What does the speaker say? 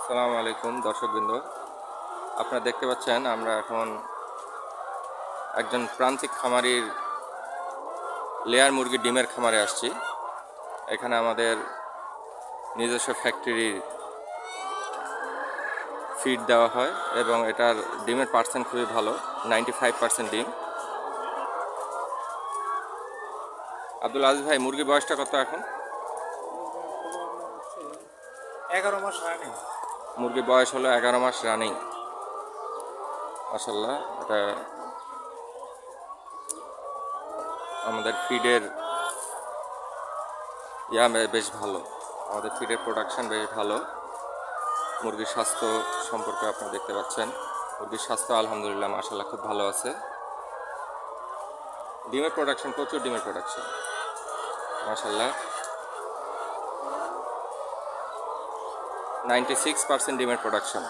আসসালামু আলাইকুম দর্শকবৃন্দ, আপনারা দেখতে পাচ্ছেন আমরা এখন একজন প্রান্তিক খামারির লেয়ার মুরগির ডিমের খামারে আসছি। এখানে আমাদের নিজস্ব ফ্যাক্টরির ফিড দেওয়া হয় এবং এটার ডিমের পার্সেন্ট খুবই ভালো, 95% ডিম। আব্দুল আজিজ ভাই, মুরগির বয়সটা কত এখন? 11 মাস রানিং। মুরগির বয়স হলো 11 মাস রানিং। মাশাল্লাহ, এটা আমাদের ফিডের বেশ ভালো, আমাদের ফিডের প্রোডাকশান বেশ ভালো। মুরগির স্বাস্থ্য সম্পর্কে আপনারা দেখতে পাচ্ছেন, মুরগির স্বাস্থ্য আলহামদুলিল্লাহ মাশাল্লাহ খুব ভালো আছে। ডিমের প্রোডাকশন, প্রচুর ডিমের প্রোডাকশন মাশাল্লাহ, 96% ডিমের প্রোডাকশন।